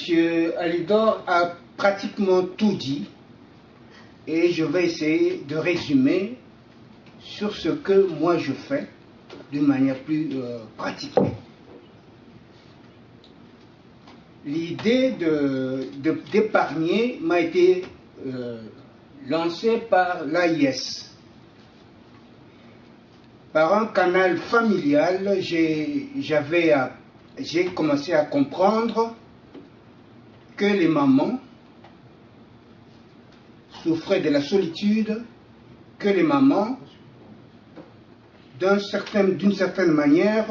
M. Alidor a pratiquement tout dit et je vais essayer de résumer sur ce que moi je fais d'une manière plus pratique. L'idée d'épargner m'a été lancée par l'AIS. Par un canal familial, j'ai commencé à comprendre que les mamans souffraient de la solitude, que les mamans, d'une certaine manière,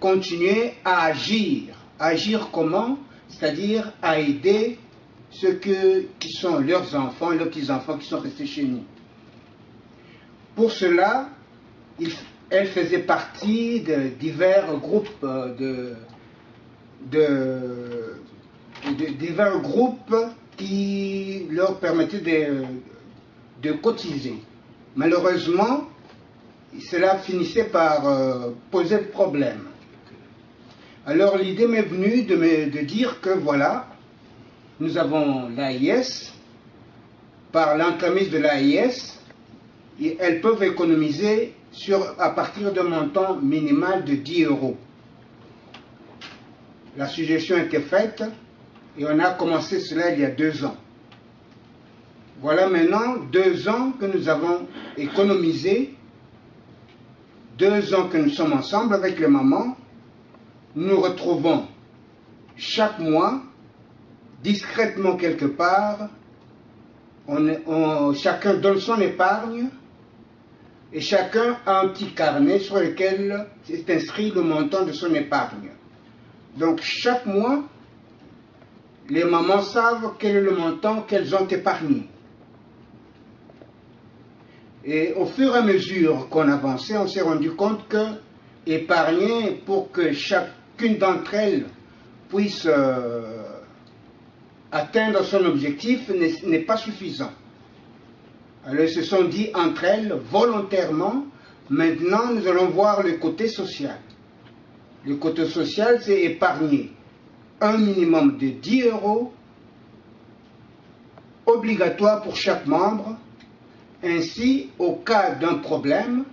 continuaient à agir. Agir comment? C'est-à-dire à aider ceux qui sont leurs enfants et leurs petits-enfants qui sont restés chez nous. Pour cela, elle faisait partie de divers groupes divers groupes qui leur permettaient de cotiser. Malheureusement, cela finissait par poser problème. Alors l'idée m'est venue de dire que voilà, nous avons l'AIS, par l'entremise de l'AIS, elles peuvent économiser à partir d'un montant minimal de 10 €. La suggestion a été faite et on a commencé cela il y a 2 ans. Voilà maintenant 2 ans que nous avons économisé, 2 ans que nous sommes ensemble avec les mamans. Nous nous retrouvons chaque mois, discrètement quelque part, chacun donne son épargne et chacun a un petit carnet sur lequel est inscrit le montant de son épargne. Donc chaque mois, les mamans savent quel est le montant qu'elles ont épargné. Et au fur et à mesure qu'on avançait, on s'est rendu compte que épargner pour que chacune d'entre elles puisse atteindre son objectif n'est pas suffisant. Alors elles se sont dit entre elles, volontairement, maintenant nous allons voir le côté social. Le côté social, c'est épargner un minimum de 10 € obligatoire pour chaque membre. Ainsi, au cas d'un problème,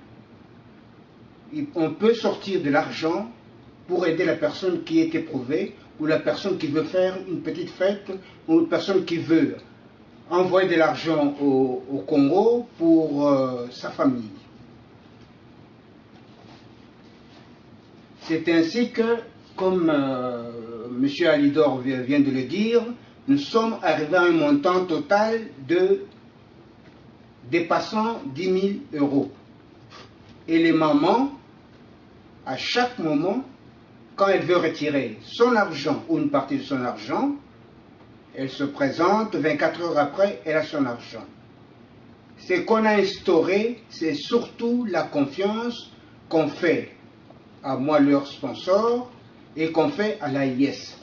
on peut sortir de l'argent pour aider la personne qui est éprouvée, ou la personne qui veut faire une petite fête, ou une personne qui veut envoyer de l'argent au Congo pour sa famille. C'est ainsi que, comme M. Alidor vient de le dire, nous sommes arrivés à un montant total dépassant 10 000 €. Et les mamans, à chaque moment, quand elle veut retirer son argent ou une partie de son argent, elle se présente, 24 heures après, elle a son argent. Ce qu'on a instauré, c'est surtout la confiance qu'on fait à moi, leur sponsor, et qu'on fait à l'AIS.